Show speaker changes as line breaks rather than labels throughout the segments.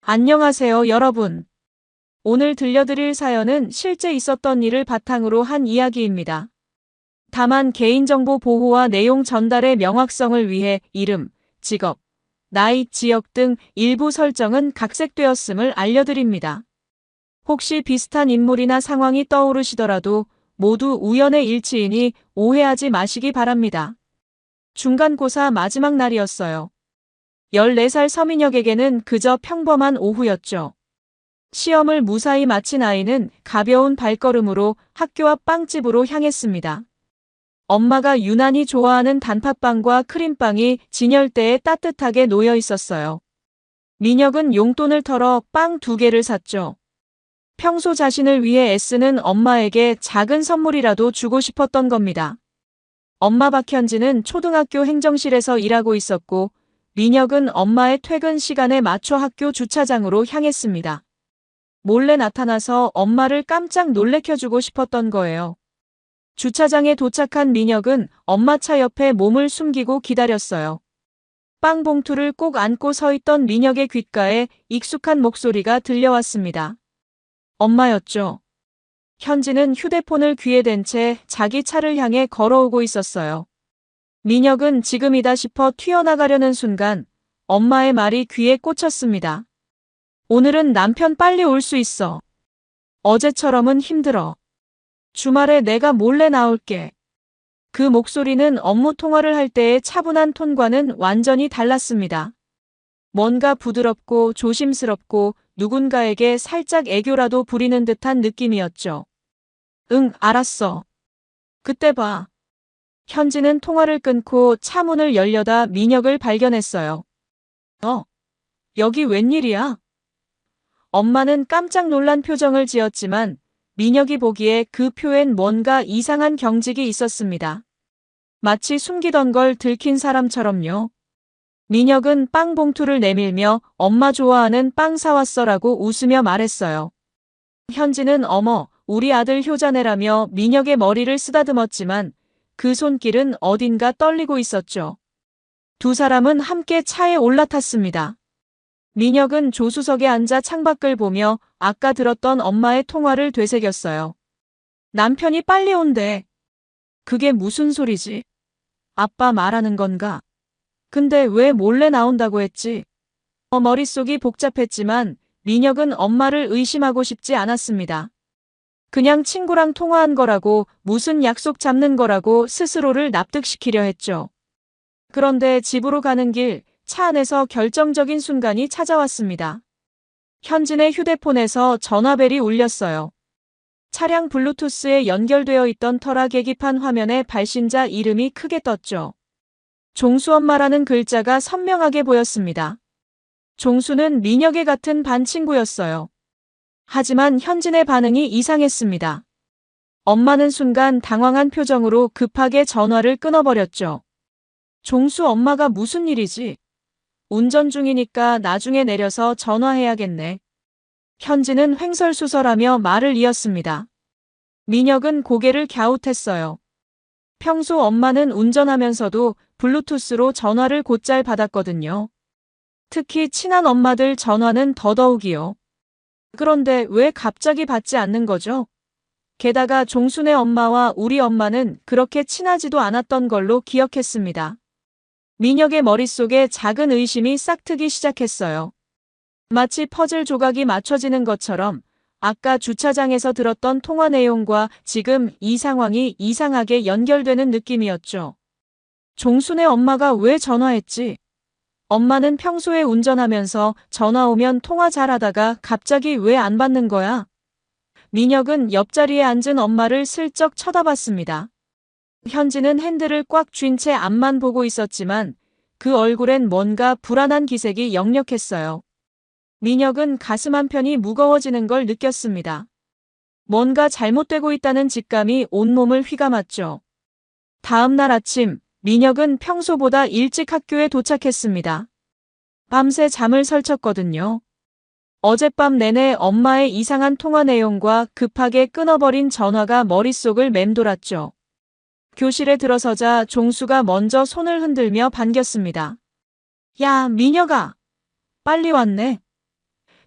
안녕하세요, 여러분. 오늘 들려드릴 사연은 실제 있었던 일을 바탕으로 한 이야기입니다. 다만 개인정보 보호와 내용 전달의 명확성을 위해 이름, 직업, 나이, 지역 등 일부 설정은 각색되었음을 알려드립니다. 혹시 비슷한 인물이나 상황이 떠오르시더라도 모두 우연의 일치이니 오해하지 마시기 바랍니다. 중간고사 마지막 날이었어요. 14살 서민혁에게는 그저 평범한 오후였죠. 시험을 무사히 마친 아이는 가벼운 발걸음으로 학교 앞 빵집으로 향했습니다. 엄마가 유난히 좋아하는 단팥빵과 크림빵이 진열대에 따뜻하게 놓여 있었어요. 민혁은 용돈을 털어 빵 2개를 샀죠. 평소 자신을 위해 애쓰는 엄마에게 작은 선물이라도 주고 싶었던 겁니다. 엄마 박현지는 초등학교 행정실에서 일하고 있었고 민혁은 엄마의 퇴근 시간에 맞춰 학교 주차장으로 향했습니다. 몰래 나타나서 엄마를 깜짝 놀래켜주고 싶었던 거예요. 주차장에 도착한 민혁은 엄마 차 옆에 몸을 숨기고 기다렸어요. 빵 봉투를 꼭 안고 서 있던 민혁의 귓가에 익숙한 목소리가 들려왔습니다. 엄마였죠. 현지는 휴대폰을 귀에 댄 채 자기 차를 향해 걸어오고 있었어요. 민혁은 지금이다 싶어 튀어나가려는 순간 엄마의 말이 귀에 꽂혔습니다. 오늘은 남편 빨리 올 수 있어. 어제처럼은 힘들어. 주말에 내가 몰래 나올게. 그 목소리는 업무 통화를 할 때의 차분한 톤과는 완전히 달랐습니다. 뭔가 부드럽고 조심스럽고 누군가에게 살짝 애교라도 부리는 듯한 느낌이었죠. 응, 알았어. 그때 봐. 현지는 통화를 끊고 차 문을 열려다 민혁을 발견했어요. 여기 웬일이야? 엄마는 깜짝 놀란 표정을 지었지만 민혁이 보기에 그 표엔 뭔가 이상한 경직이 있었습니다. 마치 숨기던 걸 들킨 사람처럼요. 민혁은 빵 봉투를 내밀며 엄마 좋아하는 빵 사왔어라고 웃으며 말했어요. 현지는 어머, 우리 아들 효자네라며 민혁의 머리를 쓰다듬었지만 그 손길은 어딘가 떨리고 있었죠. 두 사람은 함께 차에 올라탔습니다. 민혁은 조수석에 앉아 창밖을 보며 아까 들었던 엄마의 통화를 되새겼어요. 남편이 빨리 온대. 그게 무슨 소리지? 아빠 말하는 건가? 근데 왜 몰래 나온다고 했지? 머릿속이 복잡했지만 민혁은 엄마를 의심하고 싶지 않았습니다. 그냥 친구랑 통화한 거라고 무슨 약속 잡는 거라고 스스로를 납득시키려 했죠. 그런데 집으로 가는 길 차 안에서 결정적인 순간이 찾아왔습니다. 현진의 휴대폰에서 전화벨이 울렸어요. 차량 블루투스에 연결되어 있던 터라 계기판 화면에 발신자 이름이 크게 떴죠. 종수 엄마라는 글자가 선명하게 보였습니다. 종수는 민혁의 같은 반 친구였어요. 하지만 현진의 반응이 이상했습니다. 엄마는 순간 당황한 표정으로 급하게 전화를 끊어버렸죠. 종수 엄마가 무슨 일이지? 운전 중이니까 나중에 내려서 전화해야겠네. 현진은 횡설수설하며 말을 이었습니다. 민혁은 고개를 갸웃했어요. 평소 엄마는 운전하면서도 블루투스로 전화를 곧잘 받았거든요. 특히 친한 엄마들 전화는 더더욱이요. 그런데 왜 갑자기 받지 않는 거죠? 게다가 종순의 엄마와 우리 엄마는 그렇게 친하지도 않았던 걸로 기억했습니다. 민혁의 머릿속에 작은 의심이 싹트기 시작했어요. 마치 퍼즐 조각이 맞춰지는 것처럼 아까 주차장에서 들었던 통화 내용과 지금 이 상황이 이상하게 연결되는 느낌이었죠. 종순의 엄마가 왜 전화했지? 엄마는 평소에 운전하면서 전화 오면 통화 잘하다가 갑자기 왜 안 받는 거야? 민혁은 옆자리에 앉은 엄마를 슬쩍 쳐다봤습니다. 현지는 핸들을 꽉 쥔 채 앞만 보고 있었지만 그 얼굴엔 뭔가 불안한 기색이 역력했어요. 민혁은 가슴 한편이 무거워지는 걸 느꼈습니다. 뭔가 잘못되고 있다는 직감이 온몸을 휘감았죠. 다음 날 아침, 민혁은 평소보다 일찍 학교에 도착했습니다. 밤새 잠을 설쳤거든요. 어젯밤 내내 엄마의 이상한 통화 내용과 급하게 끊어버린 전화가 머릿속을 맴돌았죠. 교실에 들어서자 종수가 먼저 손을 흔들며 반겼습니다. 야, 민혁아. 빨리 왔네.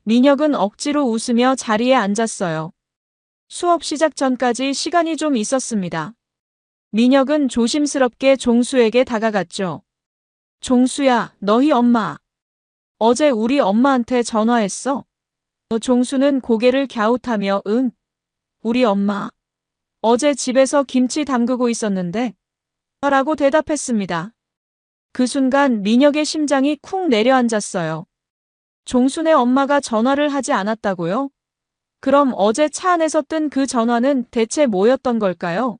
민혁은 억지로 웃으며 자리에 앉았어요. 수업 시작 전까지 시간이 좀 있었습니다. 민혁은 조심스럽게 종수에게 다가갔죠. 종수야, 너희 엄마. 어제 우리 엄마한테 전화했어? 종수는 고개를 갸웃하며 응. 우리 엄마. 어제 집에서 김치 담그고 있었는데? 라고 대답했습니다. 그 순간 민혁의 심장이 쿵 내려앉았어요. 종순의 엄마가 전화를 하지 않았다고요? 그럼 어제 차 안에서 뜬 그 전화는 대체 뭐였던 걸까요?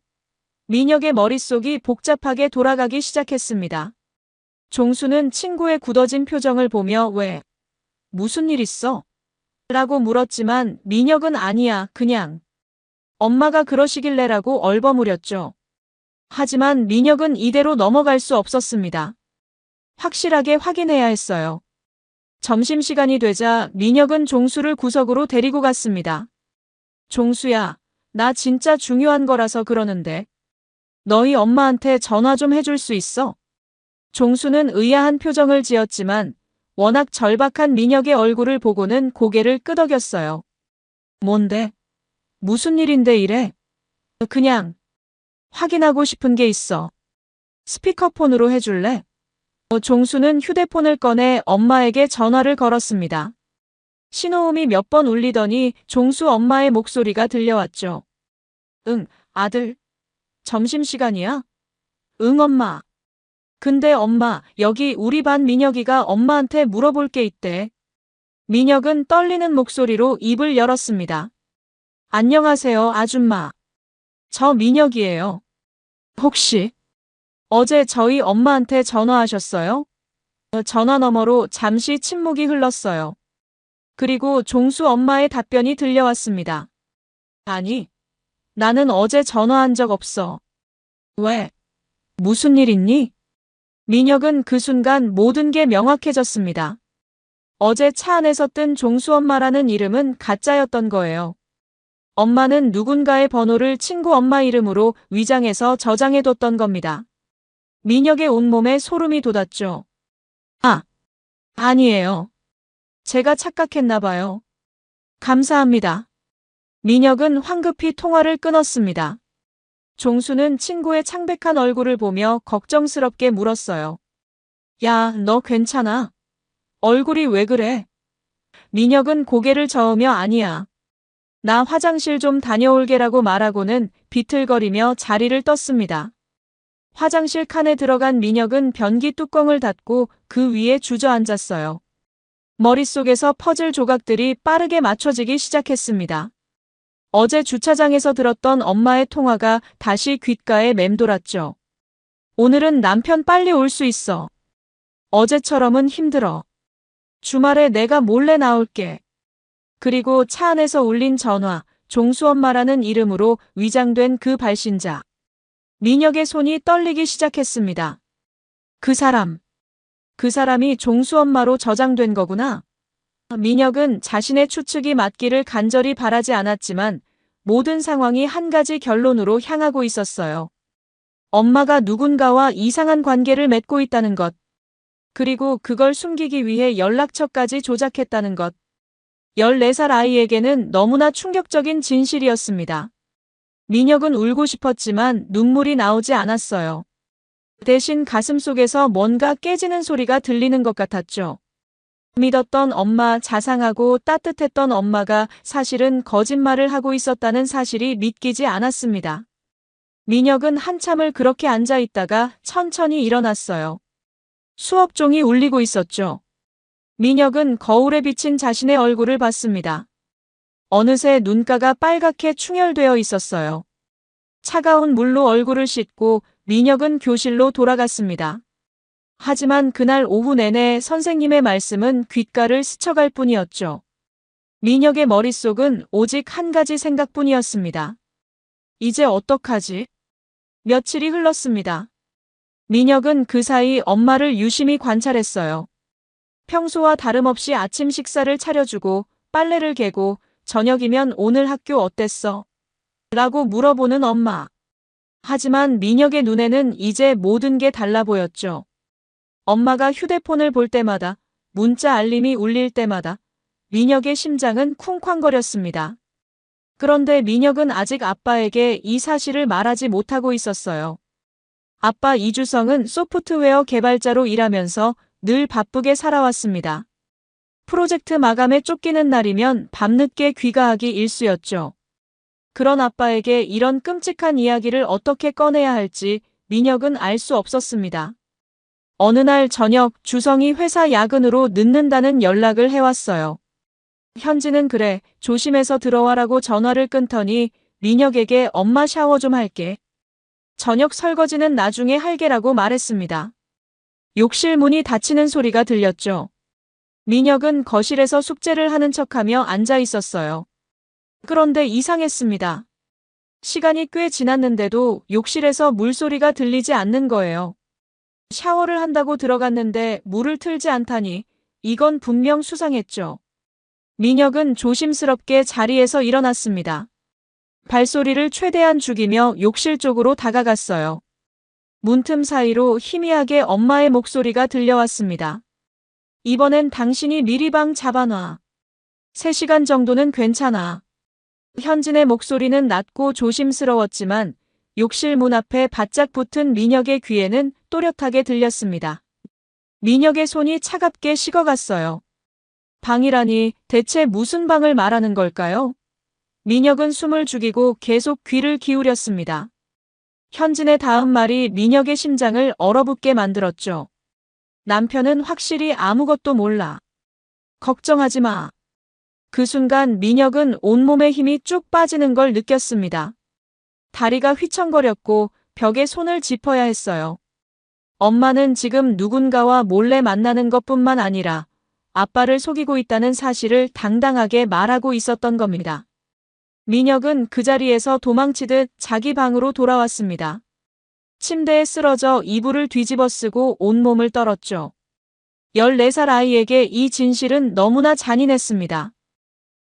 민혁의 머릿속이 복잡하게 돌아가기 시작했습니다. 종수는 친구의 굳어진 표정을 보며 왜? 무슨 일 있어? 라고 물었지만 민혁은 아니야, 그냥. 엄마가 그러시길래라고 얼버무렸죠. 하지만 민혁은 이대로 넘어갈 수 없었습니다. 확실하게 확인해야 했어요. 점심시간이 되자 민혁은 종수를 구석으로 데리고 갔습니다. 종수야, 나 진짜 중요한 거라서 그러는데. 너희 엄마한테 전화 좀 해줄 수 있어? 종수는 의아한 표정을 지었지만 워낙 절박한 민혁의 얼굴을 보고는 고개를 끄덕였어요. 뭔데? 무슨 일인데 이래? 그냥 확인하고 싶은 게 있어. 스피커폰으로 해줄래? 종수는 휴대폰을 꺼내 엄마에게 전화를 걸었습니다. 신호음이 몇 번 울리더니 종수 엄마의 목소리가 들려왔죠. 응, 아들. 점심시간이야? 응, 엄마. 근데 엄마, 여기 우리 반 민혁이가 엄마한테 물어볼 게 있대. 민혁은 떨리는 목소리로 입을 열었습니다. 안녕하세요, 아줌마. 저 민혁이에요. 혹시 어제 저희 엄마한테 전화하셨어요? 전화 너머로 잠시 침묵이 흘렀어요. 그리고 종수 엄마의 답변이 들려왔습니다. 아니, 나는 어제 전화한 적 없어. 왜? 무슨 일 있니? 민혁은 그 순간 모든 게 명확해졌습니다. 어제 차 안에서 뜬 종수 엄마라는 이름은 가짜였던 거예요. 엄마는 누군가의 번호를 친구 엄마 이름으로 위장해서 저장해뒀던 겁니다. 민혁의 온몸에 소름이 돋았죠. 아니에요. 제가 착각했나 봐요. 감사합니다. 민혁은 황급히 통화를 끊었습니다. 종수는 친구의 창백한 얼굴을 보며 걱정스럽게 물었어요. 야, 너 괜찮아? 얼굴이 왜 그래? 민혁은 고개를 저으며 아니야. 나 화장실 좀 다녀올게라고 말하고는 비틀거리며 자리를 떴습니다. 화장실 칸에 들어간 민혁은 변기 뚜껑을 닫고 그 위에 주저앉았어요. 머릿속에서 퍼즐 조각들이 빠르게 맞춰지기 시작했습니다. 어제 주차장에서 들었던 엄마의 통화가 다시 귓가에 맴돌았죠. 오늘은 남편 빨리 올 수 있어. 어제처럼은 힘들어. 주말에 내가 몰래 나올게. 그리고 차 안에서 울린 전화, 종수 엄마라는 이름으로 위장된 그 발신자. 민혁의 손이 떨리기 시작했습니다. 그 사람이 종수 엄마로 저장된 거구나. 민혁은 자신의 추측이 맞기를 간절히 바라지 않았지만 모든 상황이 한 가지 결론으로 향하고 있었어요. 엄마가 누군가와 이상한 관계를 맺고 있다는 것. 그리고 그걸 숨기기 위해 연락처까지 조작했다는 것. 14살 아이에게는 너무나 충격적인 진실이었습니다. 민혁은 울고 싶었지만 눈물이 나오지 않았어요. 대신 가슴속에서 뭔가 깨지는 소리가 들리는 것 같았죠. 믿었던 엄마, 자상하고 따뜻했던 엄마가 사실은 거짓말을 하고 있었다는 사실이 믿기지 않았습니다. 민혁은 한참을 그렇게 앉아 있다가 천천히 일어났어요. 수업종이 울리고 있었죠. 민혁은 거울에 비친 자신의 얼굴을 봤습니다. 어느새 눈가가 빨갛게 충혈되어 있었어요. 차가운 물로 얼굴을 씻고 민혁은 교실로 돌아갔습니다. 하지만 그날 오후 내내 선생님의 말씀은 귓가를 스쳐갈 뿐이었죠. 민혁의 머릿속은 오직 한 가지 생각뿐이었습니다. 이제 어떡하지? 며칠이 흘렀습니다. 민혁은 그 사이 엄마를 유심히 관찰했어요. 평소와 다름없이 아침 식사를 차려주고 빨래를 개고 저녁이면 오늘 학교 어땠어? 라고 물어보는 엄마. 하지만 민혁의 눈에는 이제 모든 게 달라 보였죠. 엄마가 휴대폰을 볼 때마다, 문자 알림이 울릴 때마다, 민혁의 심장은 쿵쾅거렸습니다. 그런데 민혁은 아직 아빠에게 이 사실을 말하지 못하고 있었어요. 아빠 이주성은 소프트웨어 개발자로 일하면서 늘 바쁘게 살아왔습니다. 프로젝트 마감에 쫓기는 날이면 밤늦게 귀가하기 일쑤였죠. 그런 아빠에게 이런 끔찍한 이야기를 어떻게 꺼내야 할지 민혁은 알 수 없었습니다. 어느 날 저녁 주성이 회사 야근으로 늦는다는 연락을 해왔어요. 현지는 그래, 조심해서 들어와라고 전화를 끊더니 민혁에게 엄마 샤워 좀 할게. 저녁 설거지는 나중에 할게라고 말했습니다. 욕실 문이 닫히는 소리가 들렸죠. 민혁은 거실에서 숙제를 하는 척하며 앉아 있었어요. 그런데 이상했습니다. 시간이 꽤 지났는데도 욕실에서 물소리가 들리지 않는 거예요. 샤워를 한다고 들어갔는데 물을 틀지 않다니 이건 분명 수상했죠. 민혁은 조심스럽게 자리에서 일어났습니다. 발소리를 최대한 죽이며 욕실 쪽으로 다가갔어요. 문틈 사이로 희미하게 엄마의 목소리가 들려왔습니다. 이번엔 당신이 미리 방 잡아놔. 3시간 정도는 괜찮아. 현진의 목소리는 낮고 조심스러웠지만 욕실 문 앞에 바짝 붙은 민혁의 귀에는 또렷하게 들렸습니다. 민혁의 손이 차갑게 식어갔어요. 방이라니 대체 무슨 방을 말하는 걸까요? 민혁은 숨을 죽이고 계속 귀를 기울였습니다. 현진의 다음 말이 민혁의 심장을 얼어붙게 만들었죠. 남편은 확실히 아무것도 몰라. 걱정하지 마. 그 순간 민혁은 온몸에 힘이 쭉 빠지는 걸 느꼈습니다. 다리가 휘청거렸고 벽에 손을 짚어야 했어요. 엄마는 지금 누군가와 몰래 만나는 것뿐만 아니라 아빠를 속이고 있다는 사실을 당당하게 말하고 있었던 겁니다. 민혁은 그 자리에서 도망치듯 자기 방으로 돌아왔습니다. 침대에 쓰러져 이불을 뒤집어 쓰고 온몸을 떨었죠. 14살 아이에게 이 진실은 너무나 잔인했습니다.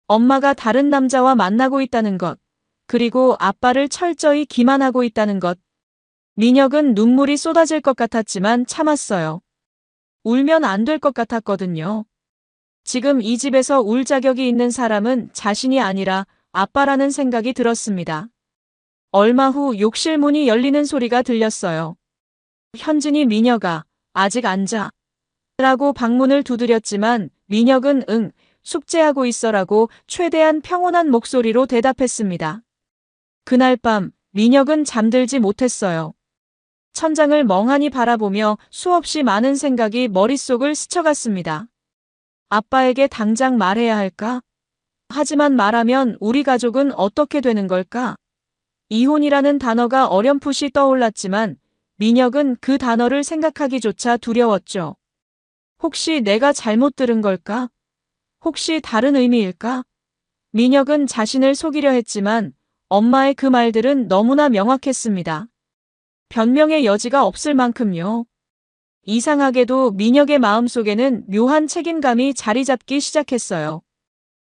엄마가 다른 남자와 만나고 있다는 것, 그리고 아빠를 철저히 기만하고 있다는 것. 민혁은 눈물이 쏟아질 것 같았지만 참았어요. 울면 안 될 것 같았거든요. 지금 이 집에서 울 자격이 있는 사람은 자신이 아니라 아빠라는 생각이 들었습니다. 얼마 후 욕실 문이 열리는 소리가 들렸어요. 현진이 민혁아, 아직 앉아. 라고 방문을 두드렸지만 민혁은 응, 숙제하고 있어라고 최대한 평온한 목소리로 대답했습니다. 그날 밤 민혁은 잠들지 못했어요. 천장을 멍하니 바라보며 수없이 많은 생각이 머릿속을 스쳐갔습니다. 아빠에게 당장 말해야 할까? 하지만 말하면 우리 가족은 어떻게 되는 걸까? 이혼이라는 단어가 어렴풋이 떠올랐지만 민혁은 그 단어를 생각하기조차 두려웠죠. 혹시 내가 잘못 들은 걸까? 혹시 다른 의미일까? 민혁은 자신을 속이려 했지만 엄마의 그 말들은 너무나 명확했습니다. 변명의 여지가 없을 만큼요. 이상하게도 민혁의 마음속에는 묘한 책임감이 자리 잡기 시작했어요.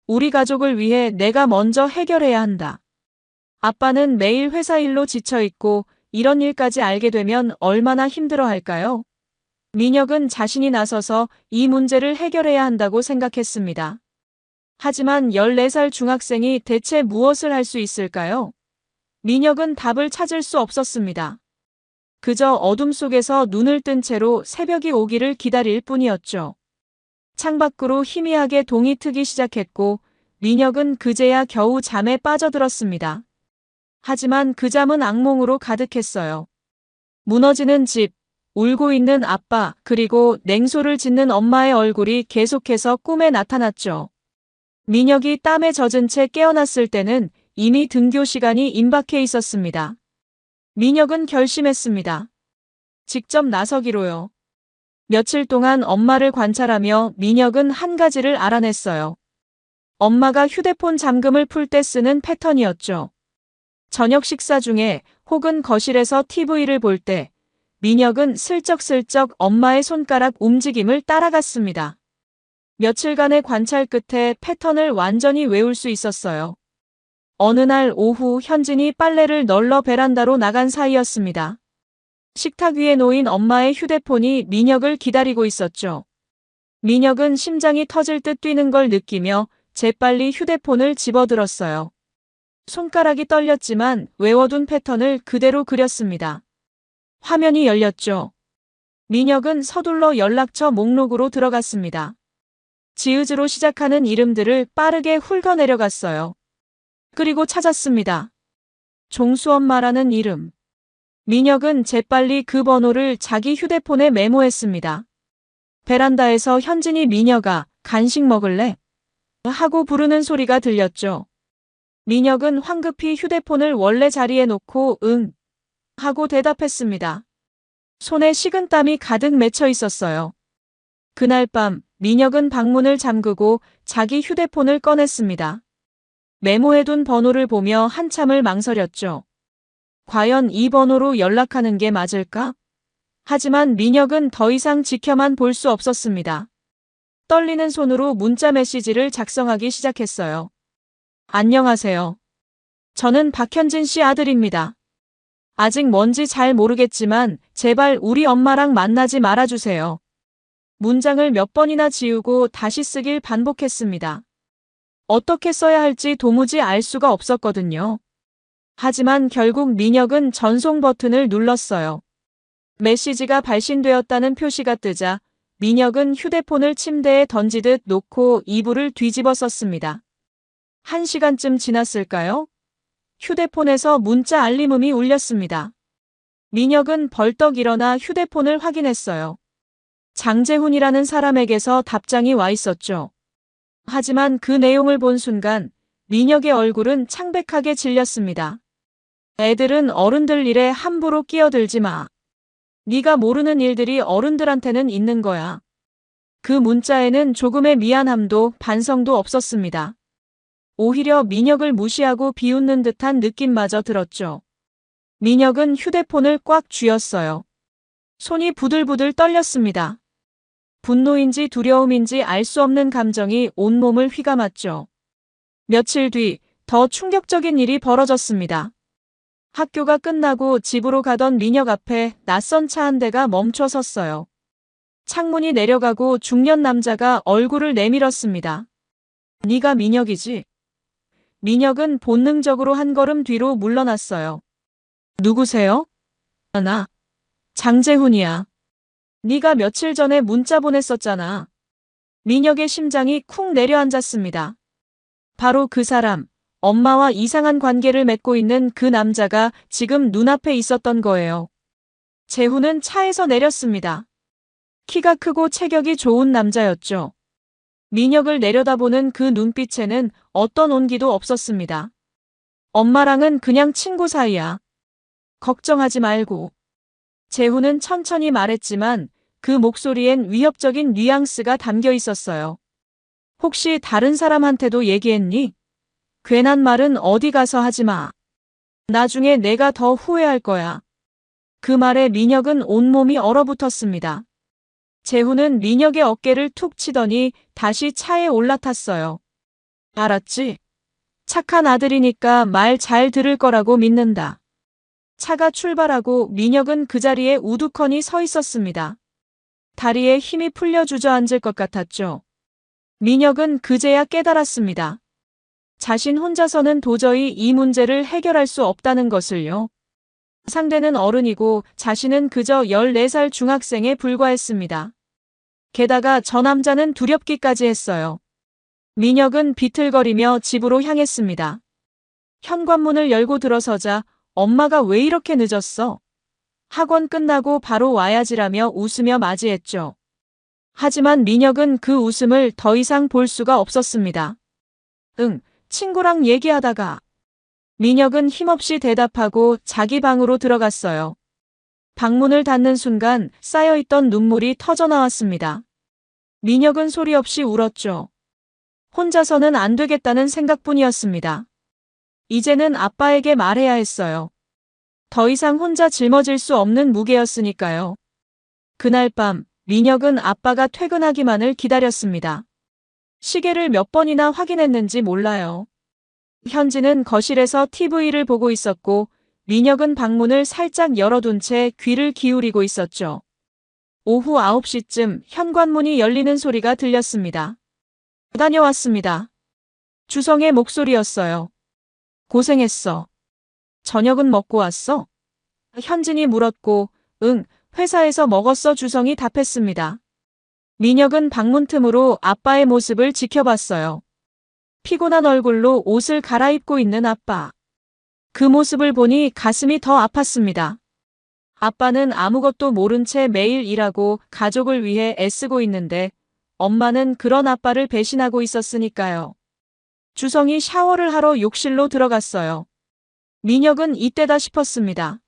우리 가족을 위해 내가 먼저 해결해야 한다. 아빠는 매일 회사 일로 지쳐있고 이런 일까지 알게 되면 얼마나 힘들어할까요? 민혁은 자신이 나서서 이 문제를 해결해야 한다고 생각했습니다. 하지만 14살 중학생이 대체 무엇을 할 수 있을까요? 민혁은 답을 찾을 수 없었습니다. 그저 어둠 속에서 눈을 뜬 채로 새벽이 오기를 기다릴 뿐이었죠. 창밖으로 희미하게 동이 트기 시작했고 민혁은 그제야 겨우 잠에 빠져들었습니다. 하지만 그 잠은 악몽으로 가득했어요. 무너지는 집, 울고 있는 아빠, 그리고 냉소를 짓는 엄마의 얼굴이 계속해서 꿈에 나타났죠. 민혁이 땀에 젖은 채 깨어났을 때는 이미 등교 시간이 임박해 있었습니다. 민혁은 결심했습니다. 직접 나서기로요. 며칠 동안 엄마를 관찰하며 민혁은 한 가지를 알아냈어요. 엄마가 휴대폰 잠금을 풀 때 쓰는 패턴이었죠. 저녁 식사 중에 혹은 거실에서 TV를 볼 때 민혁은 슬쩍슬쩍 엄마의 손가락 움직임을 따라갔습니다. 며칠간의 관찰 끝에 패턴을 완전히 외울 수 있었어요. 어느 날 오후 현진이 빨래를 널러 베란다로 나간 사이였습니다. 식탁 위에 놓인 엄마의 휴대폰이 민혁을 기다리고 있었죠. 민혁은 심장이 터질 듯 뛰는 걸 느끼며 재빨리 휴대폰을 집어들었어요. 손가락이 떨렸지만 외워둔 패턴을 그대로 그렸습니다. 화면이 열렸죠. 민혁은 서둘러 연락처 목록으로 들어갔습니다. 지읒으로 시작하는 이름들을 빠르게 훑어내려갔어요. 그리고 찾았습니다. 종수 엄마라는 이름. 민혁은 재빨리 그 번호를 자기 휴대폰에 메모했습니다. 베란다에서 현진이 민혁아, 간식 먹을래? 하고 부르는 소리가 들렸죠. 민혁은 황급히 휴대폰을 원래 자리에 놓고 응 하고 대답했습니다. 손에 식은땀이 가득 맺혀 있었어요. 그날 밤 민혁은 방문을 잠그고 자기 휴대폰을 꺼냈습니다. 메모해둔 번호를 보며 한참을 망설였죠. 과연 이 번호로 연락하는 게 맞을까? 하지만 민혁은 더 이상 지켜만 볼 수 없었습니다. 떨리는 손으로 문자 메시지를 작성하기 시작했어요. 안녕하세요. 저는 박현진 씨 아들입니다. 아직 뭔지 잘 모르겠지만 제발 우리 엄마랑 만나지 말아주세요. 문장을 몇 번이나 지우고 다시 쓰길 반복했습니다. 어떻게 써야 할지 도무지 알 수가 없었거든요. 하지만 결국 민혁은 전송 버튼을 눌렀어요. 메시지가 발신되었다는 표시가 뜨자 민혁은 휴대폰을 침대에 던지듯 놓고 이불을 뒤집어 썼습니다. 1시간쯤 지났을까요? 휴대폰에서 문자 알림음이 울렸습니다. 민혁은 벌떡 일어나 휴대폰을 확인했어요. 장재훈이라는 사람에게서 답장이 와 있었죠. 하지만 그 내용을 본 순간 민혁의 얼굴은 창백하게 질렸습니다. 애들은 어른들 일에 함부로 끼어들지 마. 네가 모르는 일들이 어른들한테는 있는 거야. 그 문자에는 조금의 미안함도 반성도 없었습니다. 오히려 민혁을 무시하고 비웃는 듯한 느낌마저 들었죠. 민혁은 휴대폰을 꽉 쥐었어요. 손이 부들부들 떨렸습니다. 분노인지 두려움인지 알 수 없는 감정이 온몸을 휘감았죠. 며칠 뒤 더 충격적인 일이 벌어졌습니다. 학교가 끝나고 집으로 가던 민혁 앞에 낯선 차 한 대가 멈춰 섰어요. 창문이 내려가고 중년 남자가 얼굴을 내밀었습니다. 네가 민혁이지? 민혁은 본능적으로 한 걸음 뒤로 물러났어요. 누구세요? 나 장재훈이야. 네가 며칠 전에 문자 보냈었잖아. 민혁의 심장이 쿵 내려앉았습니다. 바로 그 사람, 엄마와 이상한 관계를 맺고 있는 그 남자가 지금 눈앞에 있었던 거예요. 재훈은 차에서 내렸습니다. 키가 크고 체격이 좋은 남자였죠. 민혁을 내려다보는 그 눈빛에는 어떤 온기도 없었습니다. 엄마랑은 그냥 친구 사이야. 걱정하지 말고. 재훈은 천천히 말했지만 그 목소리엔 위협적인 뉘앙스가 담겨 있었어요. 혹시 다른 사람한테도 얘기했니? 괜한 말은 어디 가서 하지 마. 나중에 내가 더 후회할 거야. 그 말에 민혁은 온몸이 얼어붙었습니다. 재훈은 민혁의 어깨를 툭 치더니 다시 차에 올라탔어요. 알았지? 착한 아들이니까 말 잘 들을 거라고 믿는다. 차가 출발하고 민혁은 그 자리에 우두커니 서 있었습니다. 다리에 힘이 풀려 주저앉을 것 같았죠. 민혁은 그제야 깨달았습니다. 자신 혼자서는 도저히 이 문제를 해결할 수 없다는 것을요. 상대는 어른이고 자신은 그저 14살 중학생에 불과했습니다. 게다가 저 남자는 두렵기까지 했어요. 민혁은 비틀거리며 집으로 향했습니다. 현관문을 열고 들어서자 엄마가 왜 이렇게 늦었어? 학원 끝나고 바로 와야지라며 웃으며 맞이했죠. 하지만 민혁은 그 웃음을 더 이상 볼 수가 없었습니다. 응, 친구랑 얘기하다가. 민혁은 힘없이 대답하고 자기 방으로 들어갔어요. 방문을 닫는 순간 쌓여있던 눈물이 터져나왔습니다. 민혁은 소리 없이 울었죠. 혼자서는 안 되겠다는 생각뿐이었습니다. 이제는 아빠에게 말해야 했어요. 더 이상 혼자 짊어질 수 없는 무게였으니까요. 그날 밤 민혁은 아빠가 퇴근하기만을 기다렸습니다. 시계를 몇 번이나 확인했는지 몰라요. 현진은 거실에서 TV를 보고 있었고 민혁은 방문을 살짝 열어둔 채 귀를 기울이고 있었죠. 오후 9시쯤 현관문이 열리는 소리가 들렸습니다. 다녀왔습니다. 주성의 목소리였어요. 고생했어. 저녁은 먹고 왔어? 현진이 물었고, 응, 회사에서 먹었어 주성이 답했습니다. 민혁은 방문 틈으로 아빠의 모습을 지켜봤어요. 피곤한 얼굴로 옷을 갈아입고 있는 아빠. 그 모습을 보니 가슴이 더 아팠습니다. 아빠는 아무것도 모른 채 매일 일하고 가족을 위해 애쓰고 있는데 엄마는 그런 아빠를 배신하고 있었으니까요. 주성이 샤워를 하러 욕실로 들어갔어요. 민혁은 이때다 싶었습니다.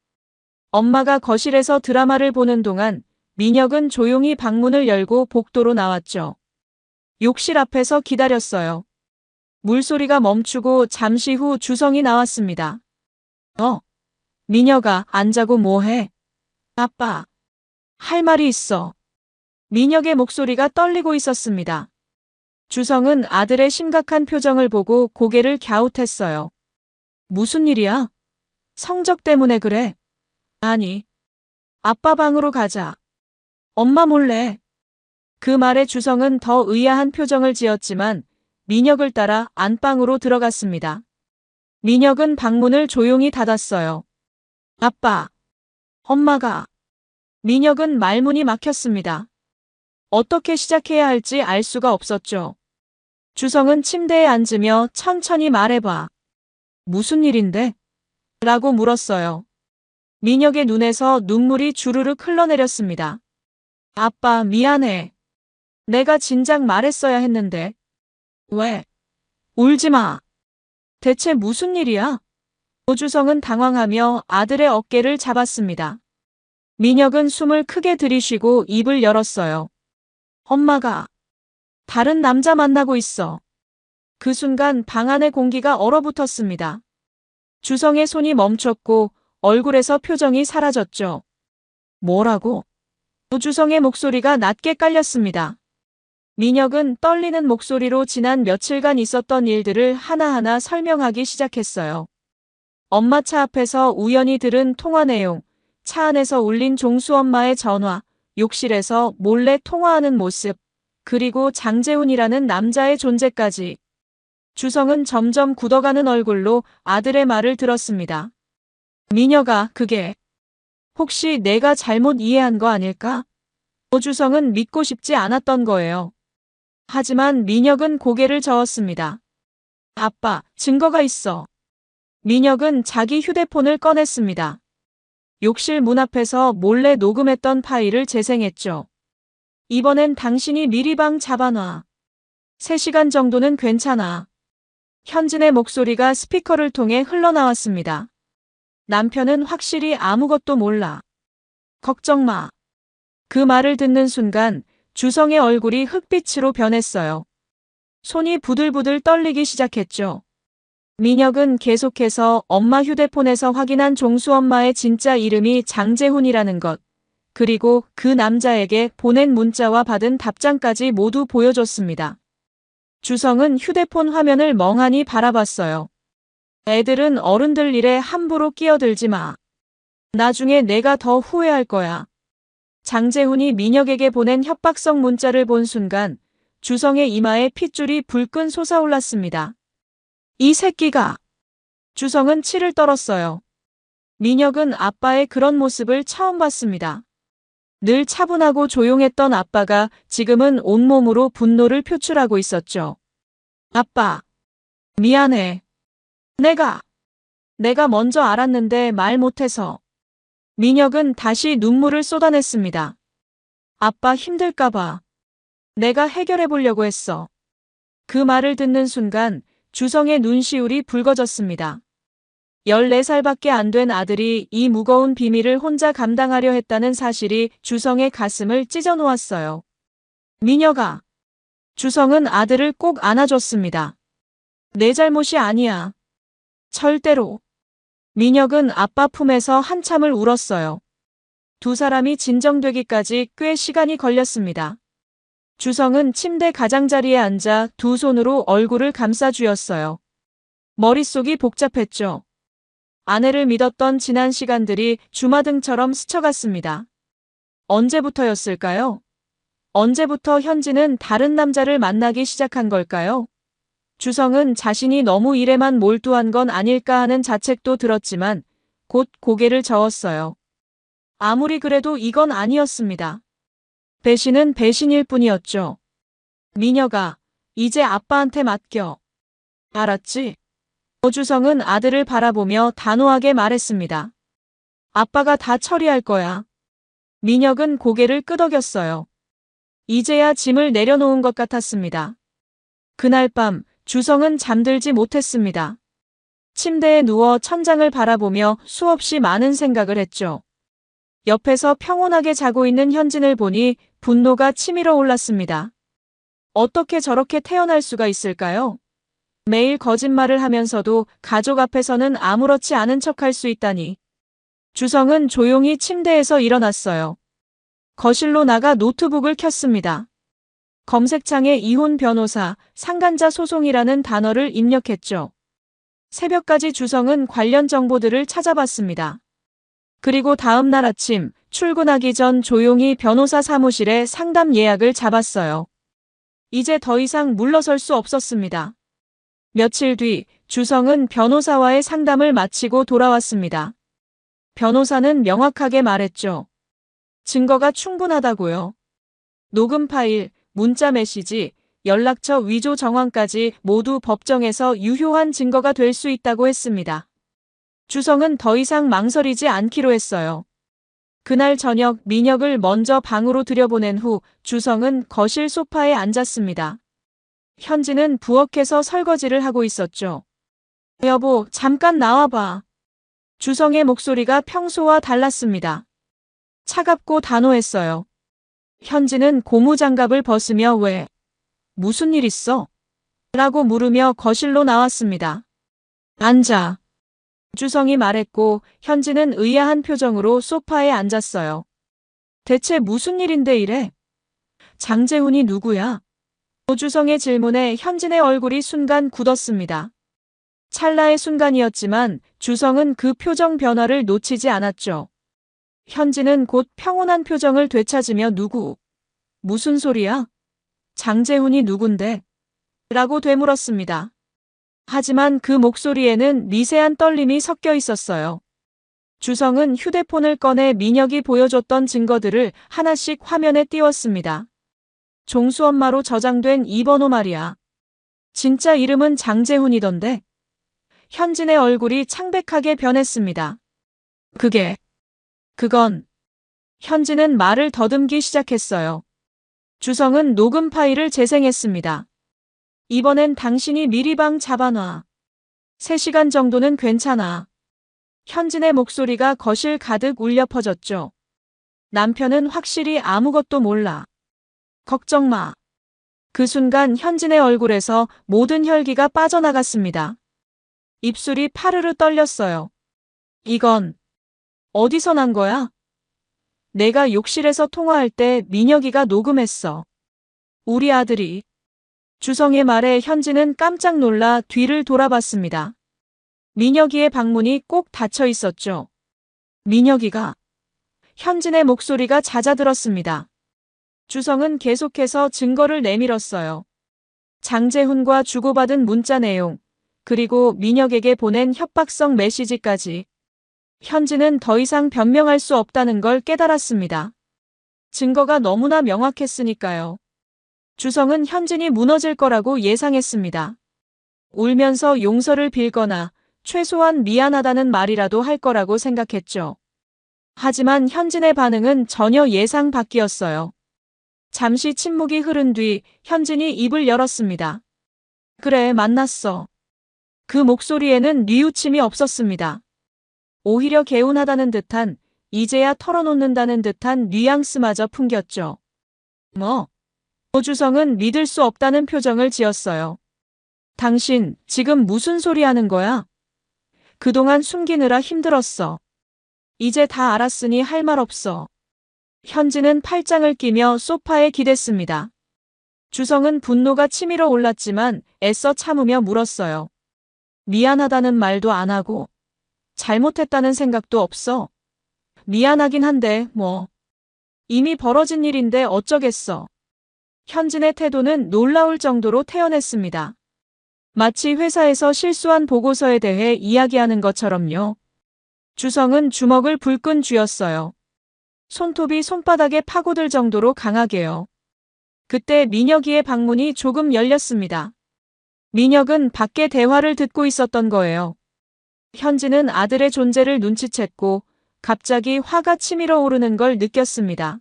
엄마가 거실에서 드라마를 보는 동안 민혁은 조용히 방문을 열고 복도로 나왔죠. 욕실 앞에서 기다렸어요. 물소리가 멈추고 잠시 후 주성이 나왔습니다. 민혁아, 안 자고 뭐해? 아빠, 할 말이 있어. 민혁의 목소리가 떨리고 있었습니다. 주성은 아들의 심각한 표정을 보고 고개를 갸웃했어요. 무슨 일이야? 성적 때문에 그래? 아니, 아빠 방으로 가자. 엄마 몰래. 그 말에 주성은 더 의아한 표정을 지었지만 민혁을 따라 안방으로 들어갔습니다. 민혁은 방문을 조용히 닫았어요. 아빠, 엄마가. 민혁은 말문이 막혔습니다. 어떻게 시작해야 할지 알 수가 없었죠. 주성은 침대에 앉으며 천천히 말해봐. 무슨 일인데? 라고 물었어요. 민혁의 눈에서 눈물이 주르륵 흘러내렸습니다. 아빠, 미안해. 내가 진작 말했어야 했는데. 왜? 울지 마. 대체 무슨 일이야? 오주성은 당황하며 아들의 어깨를 잡았습니다. 민혁은 숨을 크게 들이쉬고 입을 열었어요. 엄마가 다른 남자 만나고 있어. 그 순간 방 안의 공기가 얼어붙었습니다. 주성의 손이 멈췄고 얼굴에서 표정이 사라졌죠. 뭐라고? 주성의 목소리가 낮게 깔렸습니다. 민혁은 떨리는 목소리로 지난 며칠간 있었던 일들을 하나하나 설명하기 시작했어요. 엄마 차 앞에서 우연히 들은 통화 내용, 차 안에서 울린 종수 엄마의 전화, 욕실에서 몰래 통화하는 모습, 그리고 장재훈이라는 남자의 존재까지. 주성은 점점 굳어가는 얼굴로 아들의 말을 들었습니다. 민혁아, 그게 혹시 내가 잘못 이해한 거 아닐까? 주성은 믿고 싶지 않았던 거예요. 하지만 민혁은 고개를 저었습니다. 아빠, 증거가 있어. 민혁은 자기 휴대폰을 꺼냈습니다. 욕실 문 앞에서 몰래 녹음했던 파일을 재생했죠. 이번엔 당신이 미리 방 잡아놔. 3시간 정도는 괜찮아. 현진의 목소리가 스피커를 통해 흘러나왔습니다. 남편은 확실히 아무것도 몰라. 걱정 마. 그 말을 듣는 순간 주성의 얼굴이 흑빛으로 변했어요. 손이 부들부들 떨리기 시작했죠. 민혁은 계속해서 엄마 휴대폰에서 확인한 종수 엄마의 진짜 이름이 장재훈이라는 것, 그리고 그 남자에게 보낸 문자와 받은 답장까지 모두 보여줬습니다. 주성은 휴대폰 화면을 멍하니 바라봤어요. 애들은 어른들 일에 함부로 끼어들지 마. 나중에 내가 더 후회할 거야. 장재훈이 민혁에게 보낸 협박성 문자를 본 순간 주성의 이마에 핏줄이 불끈 솟아올랐습니다. 이 새끼가. 주성은 치를 떨었어요. 민혁은 아빠의 그런 모습을 처음 봤습니다. 늘 차분하고 조용했던 아빠가 지금은 온몸으로 분노를 표출하고 있었죠. 아빠, 미안해. 내가 먼저 알았는데 말 못해서. 민혁은 다시 눈물을 쏟아냈습니다. 아빠 힘들까봐. 내가 해결해 보려고 했어. 그 말을 듣는 순간 주성의 눈시울이 붉어졌습니다. 14살밖에 안 된 아들이 이 무거운 비밀을 혼자 감당하려 했다는 사실이 주성의 가슴을 찢어놓았어요. 민혁아. 주성은 아들을 꼭 안아줬습니다. 내 잘못이 아니야. 절대로. 민혁은 아빠 품에서 한참을 울었어요. 두 사람이 진정되기까지 꽤 시간이 걸렸습니다. 주성은 침대 가장자리에 앉아 두 손으로 얼굴을 감싸 쥐었어요. 머릿속이 복잡했죠. 아내를 믿었던 지난 시간들이 주마등처럼 스쳐갔습니다. 언제부터였을까요? 언제부터 현진은 다른 남자를 만나기 시작한 걸까요? 주성은 자신이 너무 일에만 몰두한 건 아닐까 하는 자책도 들었지만 곧 고개를 저었어요. 아무리 그래도 이건 아니었습니다. 배신은 배신일 뿐이었죠. 미녀가 이제 아빠한테 맡겨. 알았지? 주성은 아들을 바라보며 단호하게 말했습니다. 아빠가 다 처리할 거야. 민혁은 고개를 끄덕였어요. 이제야 짐을 내려놓은 것 같았습니다. 그날 밤 주성은 잠들지 못했습니다. 침대에 누워 천장을 바라보며 수없이 많은 생각을 했죠. 옆에서 평온하게 자고 있는 현진을 보니 분노가 치밀어 올랐습니다. 어떻게 저렇게 태어날 수가 있을까요? 매일 거짓말을 하면서도 가족 앞에서는 아무렇지 않은 척할 수 있다니. 주성은 조용히 침대에서 일어났어요. 거실로 나가 노트북을 켰습니다. 검색창에 이혼 변호사, 상간자 소송이라는 단어를 입력했죠. 새벽까지 주성은 관련 정보들을 찾아봤습니다. 그리고 다음 날 아침 출근하기 전 조용히 변호사 사무실에 상담 예약을 잡았어요. 이제 더 이상 물러설 수 없었습니다. 며칠 뒤 주성은 변호사와의 상담을 마치고 돌아왔습니다. 변호사는 명확하게 말했죠. 증거가 충분하다고요. 녹음 파일, 문자 메시지, 연락처 위조 정황까지 모두 법정에서 유효한 증거가 될 수 있다고 했습니다. 주성은 더 이상 망설이지 않기로 했어요. 그날 저녁 민혁을 먼저 방으로 들여보낸 후 주성은 거실 소파에 앉았습니다. 현진은 부엌에서 설거지를 하고 있었죠. 여보, 잠깐 나와봐. 주성의 목소리가 평소와 달랐습니다. 차갑고 단호했어요. 현진은 고무장갑을 벗으며 왜? 무슨 일 있어? 라고 물으며 거실로 나왔습니다. 앉아. 주성이 말했고 현진은 의아한 표정으로 소파에 앉았어요. 대체 무슨 일인데 이래? 장재훈이 누구야? 주성의 질문에 현진의 얼굴이 순간 굳었습니다. 찰나의 순간이었지만 주성은 그 표정 변화를 놓치지 않았죠. 현진은 곧 평온한 표정을 되찾으며 누구? 무슨 소리야? 장재훈이 누군데? 라고 되물었습니다. 하지만 그 목소리에는 미세한 떨림이 섞여 있었어요. 주성은 휴대폰을 꺼내 민혁이 보여줬던 증거들을 하나씩 화면에 띄웠습니다. 종수 엄마로 저장된 이번호 말이야. 진짜 이름은 장재훈이던데. 현진의 얼굴이 창백하게 변했습니다. 그건. 현진은 말을 더듬기 시작했어요. 주성은 녹음 파일을 재생했습니다. 이번엔 당신이 미리 방 잡아놔. 3시간 정도는 괜찮아. 현진의 목소리가 거실 가득 울려 퍼졌죠. 남편은 확실히 아무것도 몰라. 걱정 마. 그 순간 현진의 얼굴에서 모든 혈기가 빠져나갔습니다. 입술이 파르르 떨렸어요. 이건 어디서 난 거야? 내가 욕실에서 통화할 때 민혁이가 녹음했어. 우리 아들이. 주성의 말에 현진은 깜짝 놀라 뒤를 돌아봤습니다. 민혁이의 방문이 꼭 닫혀 있었죠. 민혁이가. 현진의 목소리가 잦아들었습니다. 주성은 계속해서 증거를 내밀었어요. 장재훈과 주고받은 문자 내용, 그리고 민혁에게 보낸 협박성 메시지까지. 현진은 더 이상 변명할 수 없다는 걸 깨달았습니다. 증거가 너무나 명확했으니까요. 주성은 현진이 무너질 거라고 예상했습니다. 울면서 용서를 빌거나 최소한 미안하다는 말이라도 할 거라고 생각했죠. 하지만 현진의 반응은 전혀 예상 밖이었어요. 잠시 침묵이 흐른 뒤 현진이 입을 열었습니다. 그래, 만났어. 그 목소리에는 뉘우침이 없었습니다. 오히려 개운하다는 듯한, 이제야 털어놓는다는 듯한 뉘앙스마저 풍겼죠. 주성은 믿을 수 없다는 표정을 지었어요. 당신 지금 무슨 소리 하는 거야? 그동안 숨기느라 힘들었어. 이제 다 알았으니 할 말 없어. 현진은 팔짱을 끼며 소파에 기댔습니다. 주성은 분노가 치밀어 올랐지만 애써 참으며 물었어요. 미안하다는 말도 안 하고 잘못했다는 생각도 없어. 미안하긴 한데 뭐. 이미 벌어진 일인데 어쩌겠어. 현진의 태도는 놀라울 정도로 태연했습니다. 마치 회사에서 실수한 보고서에 대해 이야기하는 것처럼요. 주성은 주먹을 불끈 쥐었어요. 손톱이 손바닥에 파고들 정도로 강하게요. 그때 민혁이의 방문이 조금 열렸습니다. 민혁은 밖에 대화를 듣고 있었던 거예요. 현진은 아들의 존재를 눈치챘고 갑자기 화가 치밀어 오르는 걸 느꼈습니다.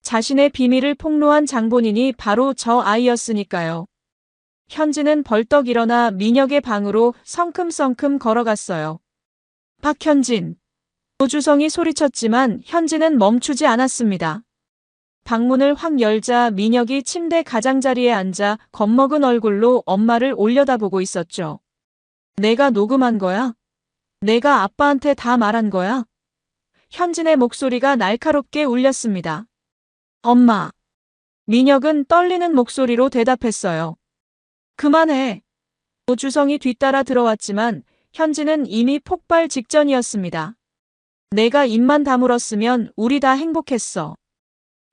자신의 비밀을 폭로한 장본인이 바로 저 아이였으니까요. 현진은 벌떡 일어나 민혁의 방으로 성큼성큼 걸어갔어요. 박현진. 조주성이 소리쳤지만 현진은 멈추지 않았습니다. 방문을 확 열자 민혁이 침대 가장자리에 앉아 겁먹은 얼굴로 엄마를 올려다보고 있었죠. 내가 녹음한 거야? 내가 아빠한테 다 말한 거야? 현진의 목소리가 날카롭게 울렸습니다. 엄마. 민혁은 떨리는 목소리로 대답했어요. 그만해. 조주성이 뒤따라 들어왔지만 현진은 이미 폭발 직전이었습니다. 내가 입만 다물었으면 우리 다 행복했어.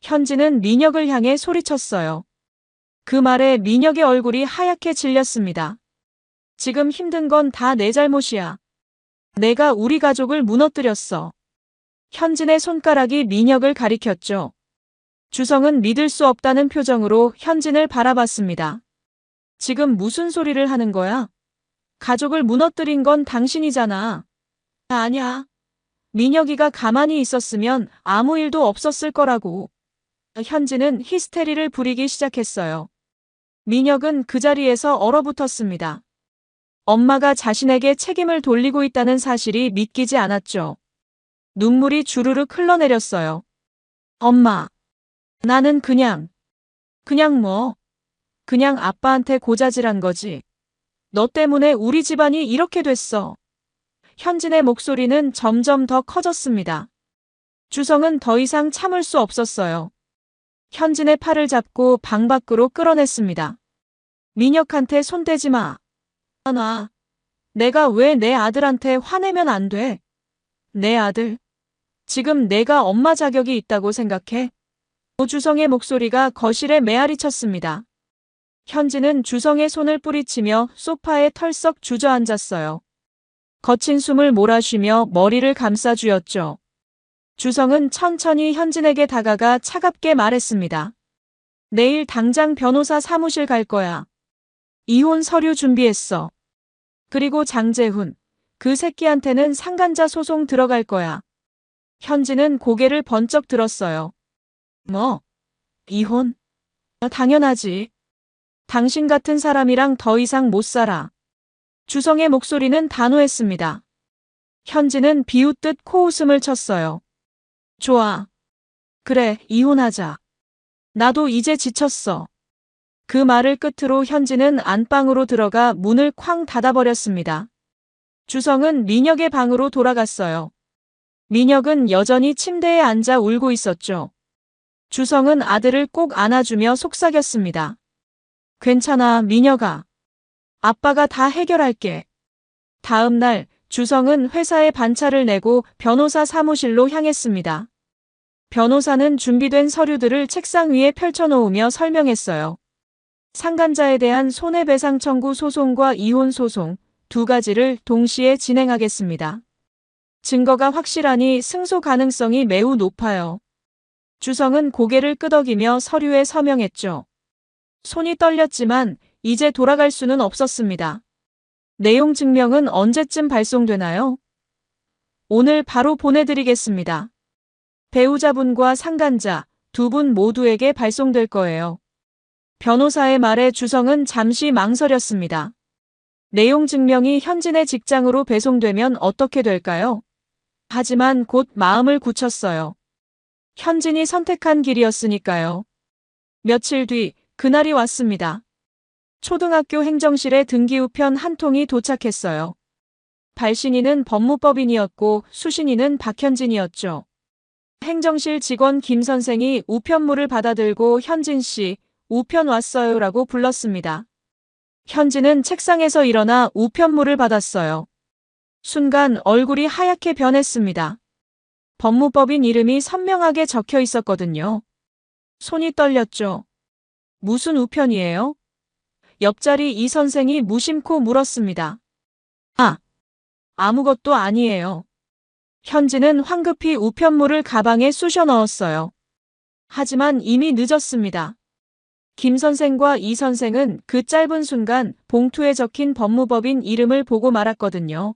현진은 민혁을 향해 소리쳤어요. 그 말에 민혁의 얼굴이 하얗게 질렸습니다. 지금 힘든 건 다 내 잘못이야. 내가 우리 가족을 무너뜨렸어. 현진의 손가락이 민혁을 가리켰죠. 주성은 믿을 수 없다는 표정으로 현진을 바라봤습니다. 지금 무슨 소리를 하는 거야? 가족을 무너뜨린 건 당신이잖아. 아니야. 민혁이가 가만히 있었으면 아무 일도 없었을 거라고. 현진은 히스테리를 부리기 시작했어요. 민혁은 그 자리에서 얼어붙었습니다. 엄마가 자신에게 책임을 돌리고 있다는 사실이 믿기지 않았죠. 눈물이 주르륵 흘러내렸어요. 엄마. 나는 그냥 아빠한테 고자질한 거지. 너 때문에 우리 집안이 이렇게 됐어. 현진의 목소리는 점점 더 커졌습니다. 주성은 더 이상 참을 수 없었어요. 현진의 팔을 잡고 방 밖으로 끌어냈습니다. 민혁한테 손대지 마. 나. 내가 왜 내 아들한테 화내면 안 돼? 내 아들. 지금 내가 엄마 자격이 있다고 생각해? 주성의 목소리가 거실에 메아리 쳤습니다. 현진은 주성의 손을 뿌리치며 소파에 털썩 주저앉았어요. 거친 숨을 몰아쉬며 머리를 감싸쥐었죠. 주성은 천천히 현진에게 다가가 차갑게 말했습니다. 내일 당장 변호사 사무실 갈 거야. 이혼 서류 준비했어. 그리고 장재훈, 그 새끼한테는 상간자 소송 들어갈 거야. 현진은 고개를 번쩍 들었어요. 뭐? 이혼? 당연하지. 당신 같은 사람이랑 더 이상 못 살아. 주성의 목소리는 단호했습니다. 현진은 비웃듯 코웃음을 쳤어요. 좋아. 그래, 이혼하자. 나도 이제 지쳤어. 그 말을 끝으로 현진은 안방으로 들어가 문을 쾅 닫아버렸습니다. 주성은 민혁의 방으로 돌아갔어요. 민혁은 여전히 침대에 앉아 울고 있었죠. 주성은 아들을 꼭 안아주며 속삭였습니다. 괜찮아, 민혁아. 아빠가 다 해결할게. 다음 날 주성은 회사에 반차를 내고 변호사 사무실로 향했습니다. 변호사는 준비된 서류들을 책상 위에 펼쳐놓으며 설명했어요. 상간자에 대한 손해배상 청구 소송과 이혼 소송 두 가지를 동시에 진행하겠습니다. 증거가 확실하니 승소 가능성이 매우 높아요. 주성은 고개를 끄덕이며 서류에 서명했죠. 손이 떨렸지만 이제 돌아갈 수는 없었습니다. 내용 증명은 언제쯤 발송되나요? 오늘 바로 보내드리겠습니다. 배우자분과 상간자 두 분 모두에게 발송될 거예요. 변호사의 말에 주성은 잠시 망설였습니다. 내용 증명이 현진의 직장으로 배송되면 어떻게 될까요? 하지만 곧 마음을 굳혔어요. 현진이 선택한 길이었으니까요. 며칠 뒤 그날이 왔습니다. 초등학교 행정실에 등기우편 한 통이 도착했어요. 발신인은 법무법인이었고 수신인은 박현진이었죠. 행정실 직원 김 선생이 우편물을 받아들고 현진 씨, 우편 왔어요라고 불렀습니다. 현진은 책상에서 일어나 우편물을 받았어요. 순간 얼굴이 하얗게 변했습니다. 법무법인 이름이 선명하게 적혀 있었거든요. 손이 떨렸죠. 무슨 우편이에요? 옆자리 이 선생이 무심코 물었습니다. 아, 아무것도 아니에요. 현지는 황급히 우편물을 가방에 쑤셔 넣었어요. 하지만 이미 늦었습니다. 김 선생과 이 선생은 그 짧은 순간 봉투에 적힌 법무법인 이름을 보고 말았거든요.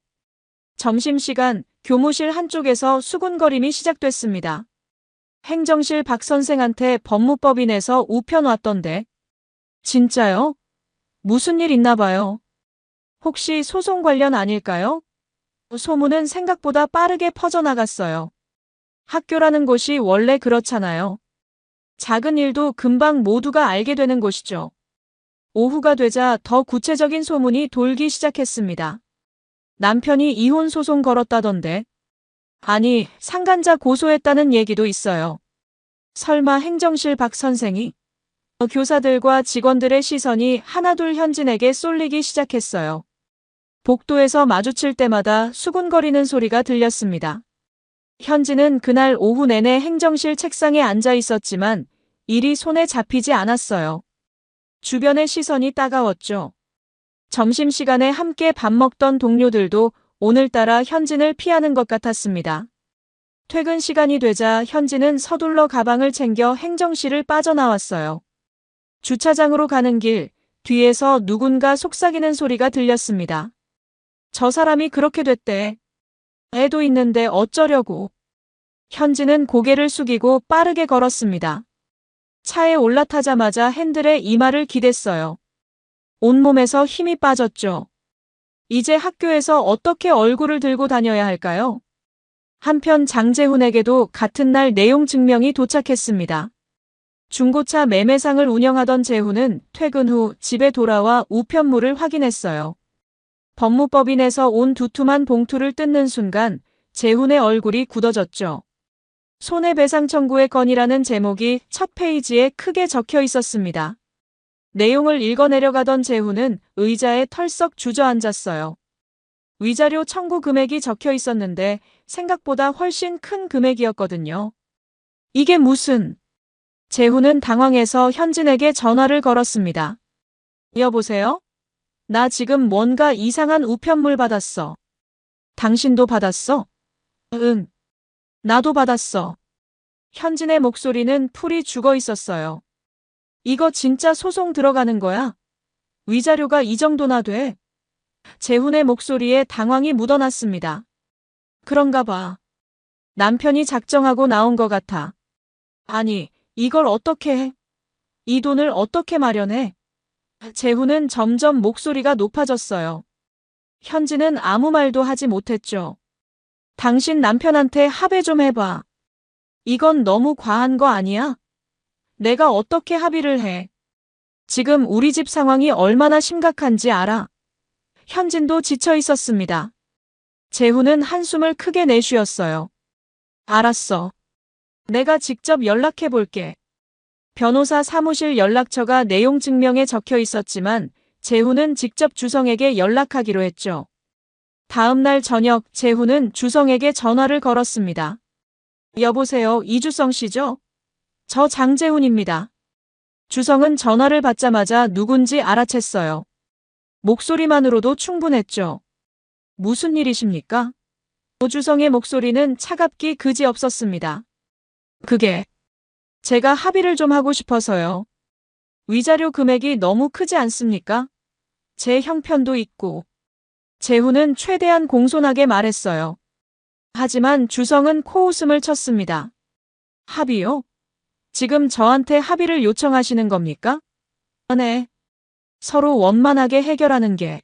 점심시간 교무실 한쪽에서 수군거림이 시작됐습니다. 행정실 박 선생한테 법무법인에서 우편 왔던데. 진짜요? 무슨 일 있나 봐요. 혹시 소송 관련 아닐까요? 소문은 생각보다 빠르게 퍼져나갔어요. 학교라는 곳이 원래 그렇잖아요. 작은 일도 금방 모두가 알게 되는 곳이죠. 오후가 되자 더 구체적인 소문이 돌기 시작했습니다. 남편이 이혼 소송 걸었다던데. 아니, 상간자 고소했다는 얘기도 있어요. 설마 행정실 박 선생이? 교사들과 직원들의 시선이 하나둘 현진에게 쏠리기 시작했어요. 복도에서 마주칠 때마다 수군거리는 소리가 들렸습니다. 현진은 그날 오후 내내 행정실 책상에 앉아 있었지만 일이 손에 잡히지 않았어요. 주변의 시선이 따가웠죠. 점심시간에 함께 밥 먹던 동료들도 오늘따라 현진을 피하는 것 같았습니다. 퇴근 시간이 되자 현진은 서둘러 가방을 챙겨 행정실을 빠져나왔어요. 주차장으로 가는 길, 뒤에서 누군가 속삭이는 소리가 들렸습니다. 저 사람이 그렇게 됐대. 애도 있는데 어쩌려고. 현진은 고개를 숙이고 빠르게 걸었습니다. 차에 올라타자마자 핸들에 이마를 기댔어요. 온몸에서 힘이 빠졌죠. 이제 학교에서 어떻게 얼굴을 들고 다녀야 할까요? 한편 장재훈에게도 같은 날 내용 증명이 도착했습니다. 중고차 매매상을 운영하던 재훈은 퇴근 후 집에 돌아와 우편물을 확인했어요. 법무법인에서 온 두툼한 봉투를 뜯는 순간 재훈의 얼굴이 굳어졌죠. 손해배상 청구의 건이라는 제목이 첫 페이지에 크게 적혀 있었습니다. 내용을 읽어내려가던 재훈은 의자에 털썩 주저앉았어요. 위자료 청구 금액이 적혀 있었는데 생각보다 훨씬 큰 금액이었거든요. 이게 무슨... 재훈은 당황해서 현진에게 전화를 걸었습니다. 여보세요? 나 지금 뭔가 이상한 우편물 받았어. 당신도 받았어? 응. 나도 받았어. 현진의 목소리는 풀이 죽어 있었어요. 이거 진짜 소송 들어가는 거야? 위자료가 이 정도나 돼? 재훈의 목소리에 당황이 묻어났습니다. 그런가 봐. 남편이 작정하고 나온 것 같아. 아니, 이걸 어떻게 해? 이 돈을 어떻게 마련해? 재훈은 점점 목소리가 높아졌어요. 현진은 아무 말도 하지 못했죠. 당신 남편한테 합의 좀 해봐. 이건 너무 과한 거 아니야? 내가 어떻게 합의를 해? 지금 우리 집 상황이 얼마나 심각한지 알아. 현진도 지쳐 있었습니다. 재훈은 한숨을 크게 내쉬었어요. 알았어. 내가 직접 연락해 볼게. 변호사 사무실 연락처가 내용 증명에 적혀 있었지만 재훈은 직접 주성에게 연락하기로 했죠. 다음 날 저녁 재훈은 주성에게 전화를 걸었습니다. 여보세요, 이주성 씨죠? 저 장재훈입니다. 주성은 전화를 받자마자 누군지 알아챘어요. 목소리만으로도 충분했죠. 무슨 일이십니까? 주성의 목소리는 차갑기 그지없었습니다. 그게 제가 합의를 좀 하고 싶어서요. 위자료 금액이 너무 크지 않습니까? 제 형편도 있고. 재훈은 최대한 공손하게 말했어요. 하지만 주성은 코웃음을 쳤습니다. 합의요? 지금 저한테 합의를 요청하시는 겁니까? 네. 서로 원만하게 해결하는 게.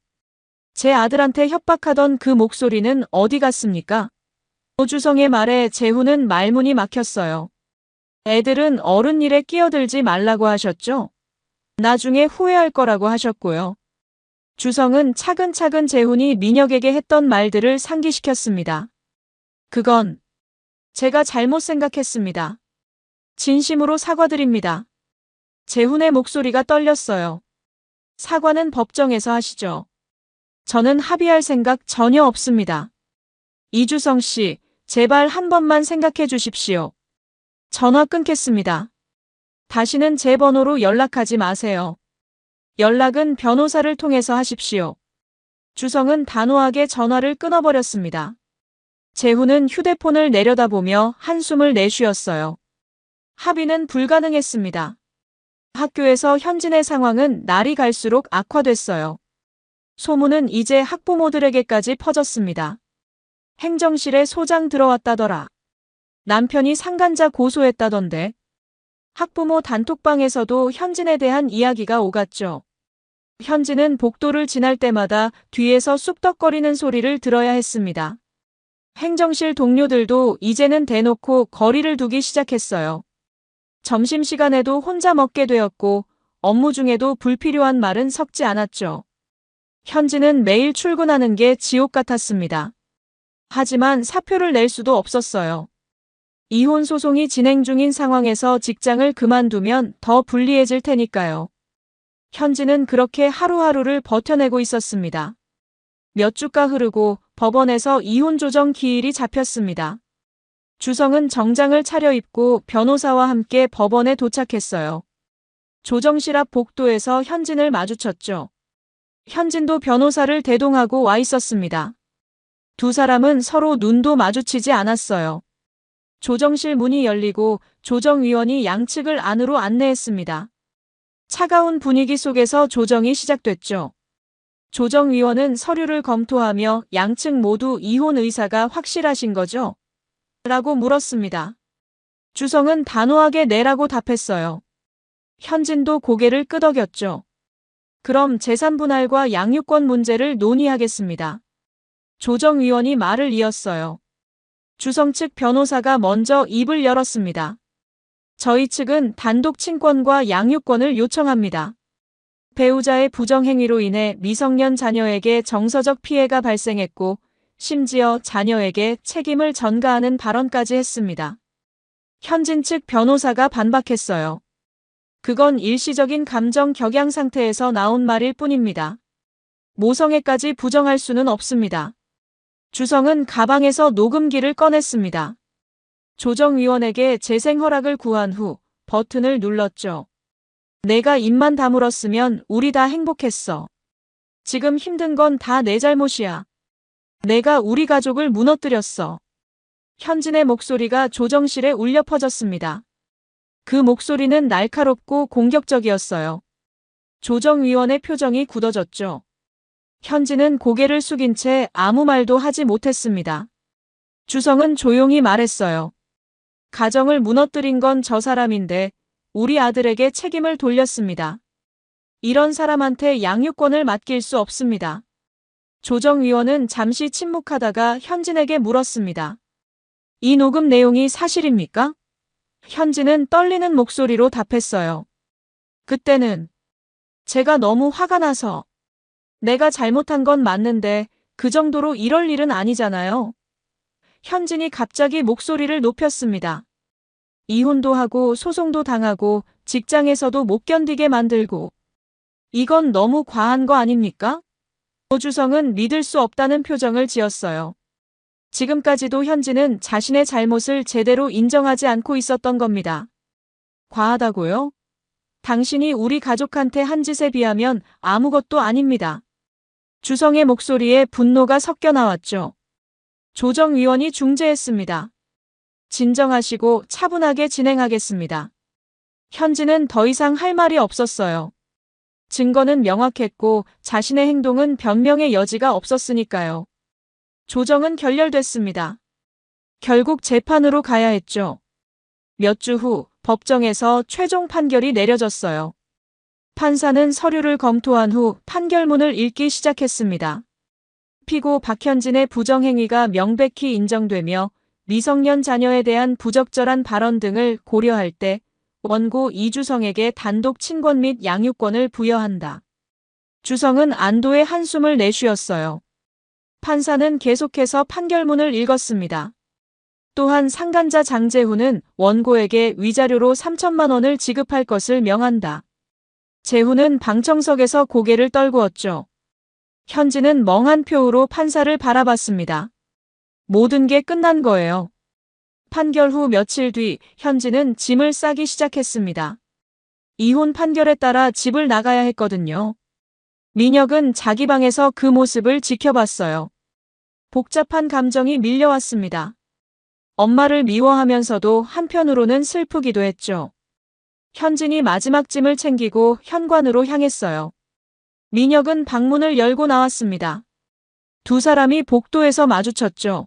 제 아들한테 협박하던 그 목소리는 어디 갔습니까? 주성의 말에 재훈은 말문이 막혔어요. 애들은 어른 일에 끼어들지 말라고 하셨죠? 나중에 후회할 거라고 하셨고요. 주성은 차근차근 재훈이 민혁에게 했던 말들을 상기시켰습니다. 그건 제가 잘못 생각했습니다. 진심으로 사과드립니다. 재훈의 목소리가 떨렸어요. 사과는 법정에서 하시죠. 저는 합의할 생각 전혀 없습니다. 이주성 씨, 제발 한 번만 생각해 주십시오. 전화 끊겠습니다. 다시는 제 번호로 연락하지 마세요. 연락은 변호사를 통해서 하십시오. 주성은 단호하게 전화를 끊어버렸습니다. 재훈은 휴대폰을 내려다보며 한숨을 내쉬었어요. 합의는 불가능했습니다. 학교에서 현진의 상황은 날이 갈수록 악화됐어요. 소문은 이제 학부모들에게까지 퍼졌습니다. 행정실에 소장 들어왔다더라. 남편이 상간자 고소했다던데. 학부모 단톡방에서도 현진에 대한 이야기가 오갔죠. 현진은 복도를 지날 때마다 뒤에서 쑥덕거리는 소리를 들어야 했습니다. 행정실 동료들도 이제는 대놓고 거리를 두기 시작했어요. 점심시간에도 혼자 먹게 되었고 업무 중에도 불필요한 말은 섞지 않았죠. 현진은 매일 출근하는 게 지옥 같았습니다. 하지만 사표를 낼 수도 없었어요. 이혼 소송이 진행 중인 상황에서 직장을 그만두면 더 불리해질 테니까요. 현진은 그렇게 하루하루를 버텨내고 있었습니다. 몇 주가 흐르고 법원에서 이혼 조정 기일이 잡혔습니다. 주성은 정장을 차려입고 변호사와 함께 법원에 도착했어요. 조정실 앞 복도에서 현진을 마주쳤죠. 현진도 변호사를 대동하고 와 있었습니다. 두 사람은 서로 눈도 마주치지 않았어요. 조정실 문이 열리고 조정위원이 양측을 안으로 안내했습니다. 차가운 분위기 속에서 조정이 시작됐죠. 조정위원은 서류를 검토하며 양측 모두 이혼 의사가 확실하신 거죠? 라고 물었습니다. 주성은 단호하게 네라고 답했어요. 현진도 고개를 끄덕였죠. 그럼 재산분할과 양육권 문제를 논의하겠습니다. 조정위원이 말을 이었어요. 주성 측 변호사가 먼저 입을 열었습니다. 저희 측은 단독 친권과 양육권을 요청합니다. 배우자의 부정행위로 인해 미성년 자녀에게 정서적 피해가 발생했고 심지어 자녀에게 책임을 전가하는 발언까지 했습니다. 현진 측 변호사가 반박했어요. 그건 일시적인 감정 격양 상태에서 나온 말일 뿐입니다. 모성애까지 부정할 수는 없습니다. 주성은 가방에서 녹음기를 꺼냈습니다. 조정위원에게 재생 허락을 구한 후 버튼을 눌렀죠. 내가 입만 다물었으면 우리 다 행복했어. 지금 힘든 건 다 내 잘못이야. 내가 우리 가족을 무너뜨렸어. 현진의 목소리가 조정실에 울려 퍼졌습니다. 그 목소리는 날카롭고 공격적이었어요. 조정위원의 표정이 굳어졌죠. 현진은 고개를 숙인 채 아무 말도 하지 못했습니다. 주성은 조용히 말했어요. 가정을 무너뜨린 건 저 사람인데 우리 아들에게 책임을 돌렸습니다. 이런 사람한테 양육권을 맡길 수 없습니다. 조정위원은 잠시 침묵하다가 현진에게 물었습니다. 이 녹음 내용이 사실입니까? 현진은 떨리는 목소리로 답했어요. 그때는 제가 너무 화가 나서 내가 잘못한 건 맞는데 그 정도로 이럴 일은 아니잖아요. 현진이 갑자기 목소리를 높였습니다. 이혼도 하고 소송도 당하고 직장에서도 못 견디게 만들고 이건 너무 과한 거 아닙니까? 오주성은 믿을 수 없다는 표정을 지었어요. 지금까지도 현진은 자신의 잘못을 제대로 인정하지 않고 있었던 겁니다. 과하다고요? 당신이 우리 가족한테 한 짓에 비하면 아무것도 아닙니다. 주성의 목소리에 분노가 섞여 나왔죠. 조정위원이 중재했습니다. 진정하시고 차분하게 진행하겠습니다. 현진은 더 이상 할 말이 없었어요. 증거는 명확했고 자신의 행동은 변명의 여지가 없었으니까요. 조정은 결렬됐습니다. 결국 재판으로 가야 했죠. 몇 주 후 법정에서 최종 판결이 내려졌어요. 판사는 서류를 검토한 후 판결문을 읽기 시작했습니다. 피고 박현진의 부정행위가 명백히 인정되며 미성년 자녀에 대한 부적절한 발언 등을 고려할 때 원고 이주성에게 단독 친권 및 양육권을 부여한다. 주성은 안도의 한숨을 내쉬었어요. 판사는 계속해서 판결문을 읽었습니다. 또한 상간자 장재훈은 원고에게 위자료로 3천만 원을 지급할 것을 명한다. 재훈은 방청석에서 고개를 떨구었죠. 현진은 멍한 표우로 판사를 바라봤습니다. 모든 게 끝난 거예요. 판결 후 며칠 뒤 현진은 짐을 싸기 시작했습니다. 이혼 판결에 따라 집을 나가야 했거든요. 민혁은 자기 방에서 그 모습을 지켜봤어요. 복잡한 감정이 밀려왔습니다. 엄마를 미워하면서도 한편으로는 슬프기도 했죠. 현진이 마지막 짐을 챙기고 현관으로 향했어요. 민혁은 방문을 열고 나왔습니다. 두 사람이 복도에서 마주쳤죠.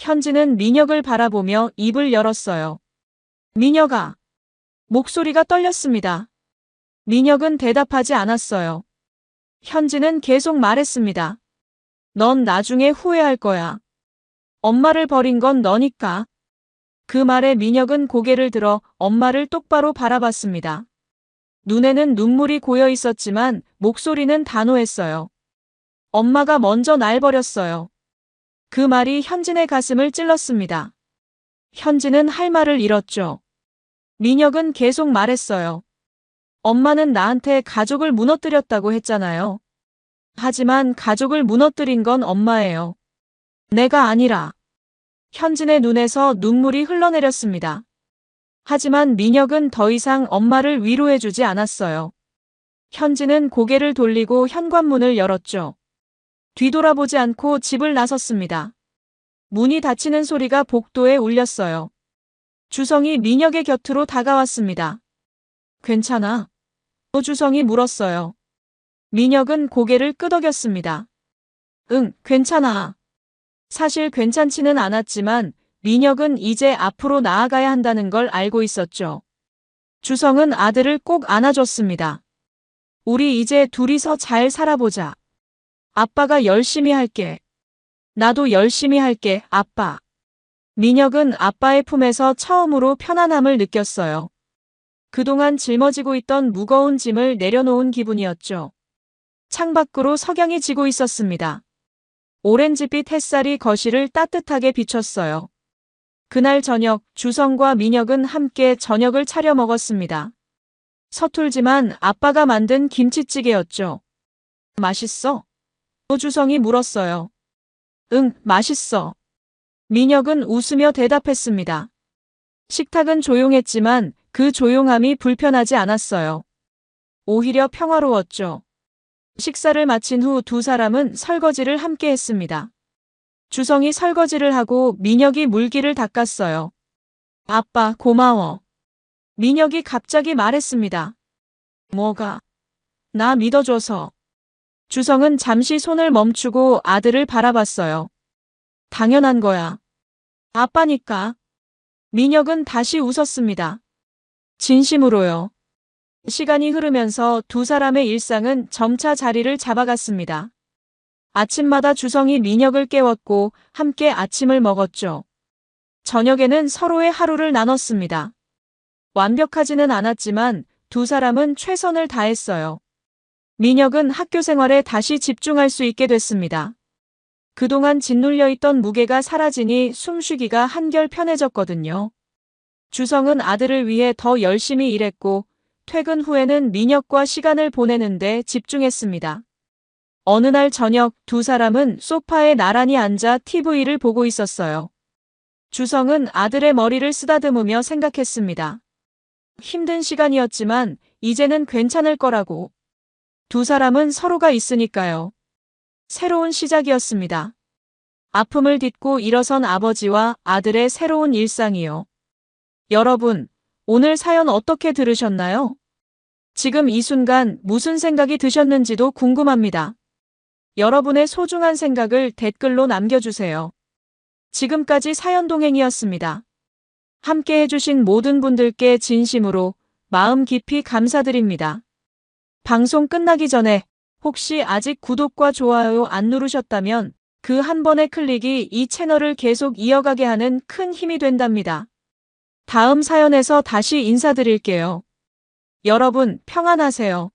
현진은 민혁을 바라보며 입을 열었어요. 민혁아. 목소리가 떨렸습니다. 민혁은 대답하지 않았어요. 현진은 계속 말했습니다. 넌 나중에 후회할 거야. 엄마를 버린 건 너니까. 그 말에 민혁은 고개를 들어 엄마를 똑바로 바라봤습니다. 눈에는 눈물이 고여 있었지만 목소리는 단호했어요. 엄마가 먼저 날 버렸어요. 그 말이 현진의 가슴을 찔렀습니다. 현진은 할 말을 잃었죠. 민혁은 계속 말했어요. 엄마는 나한테 가족을 무너뜨렸다고 했잖아요. 하지만 가족을 무너뜨린 건 엄마예요. 내가 아니라. 현진의 눈에서 눈물이 흘러내렸습니다. 하지만 민혁은 더 이상 엄마를 위로해주지 않았어요. 현진은 고개를 돌리고 현관문을 열었죠. 뒤돌아보지 않고 집을 나섰습니다. 문이 닫히는 소리가 복도에 울렸어요. 주성이 민혁의 곁으로 다가왔습니다. 괜찮아? 주성이 물었어요. 민혁은 고개를 끄덕였습니다. 응, 괜찮아. 사실 괜찮지는 않았지만 민혁은 이제 앞으로 나아가야 한다는 걸 알고 있었죠. 주성은 아들을 꼭 안아줬습니다. 우리 이제 둘이서 잘 살아보자. 아빠가 열심히 할게. 나도 열심히 할게, 아빠. 민혁은 아빠의 품에서 처음으로 편안함을 느꼈어요. 그동안 짊어지고 있던 무거운 짐을 내려놓은 기분이었죠. 창밖으로 석양이 지고 있었습니다. 오렌지빛 햇살이 거실을 따뜻하게 비췄어요. 그날 저녁 주성과 민혁은 함께 저녁을 차려 먹었습니다. 서툴지만 아빠가 만든 김치찌개였죠. 맛있어? 주성이 물었어요. 응, 맛있어. 민혁은 웃으며 대답했습니다. 식탁은 조용했지만 그 조용함이 불편하지 않았어요. 오히려 평화로웠죠. 식사를 마친 후 두 사람은 설거지를 함께 했습니다. 주성이 설거지를 하고 민혁이 물기를 닦았어요. 아빠, 고마워. 민혁이 갑자기 말했습니다. 뭐가? 나 믿어줘서. 주성은 잠시 손을 멈추고 아들을 바라봤어요. 당연한 거야. 아빠니까. 민혁은 다시 웃었습니다. 진심으로요. 시간이 흐르면서 두 사람의 일상은 점차 자리를 잡아갔습니다. 아침마다 주성이 민혁을 깨웠고 함께 아침을 먹었죠. 저녁에는 서로의 하루를 나눴습니다. 완벽하지는 않았지만 두 사람은 최선을 다했어요. 민혁은 학교 생활에 다시 집중할 수 있게 됐습니다. 그동안 짓눌려 있던 무게가 사라지니 숨쉬기가 한결 편해졌거든요. 주성은 아들을 위해 더 열심히 일했고 퇴근 후에는 민혁과 시간을 보내는데 집중했습니다. 어느 날 저녁 두 사람은 소파에 나란히 앉아 TV를 보고 있었어요. 주성은 아들의 머리를 쓰다듬으며 생각했습니다. 힘든 시간이었지만 이제는 괜찮을 거라고. 두 사람은 서로가 있으니까요. 새로운 시작이었습니다. 아픔을 딛고 일어선 아버지와 아들의 새로운 일상이요. 여러분, 오늘 사연 어떻게 들으셨나요? 지금 이 순간 무슨 생각이 드셨는지도 궁금합니다. 여러분의 소중한 생각을 댓글로 남겨주세요. 지금까지 사연동행이었습니다. 함께 해주신 모든 분들께 진심으로 마음 깊이 감사드립니다. 방송 끝나기 전에 혹시 아직 구독과 좋아요 안 누르셨다면 그 한 번의 클릭이 이 채널을 계속 이어가게 하는 큰 힘이 된답니다. 다음 사연에서 다시 인사드릴게요. 여러분 평안하세요.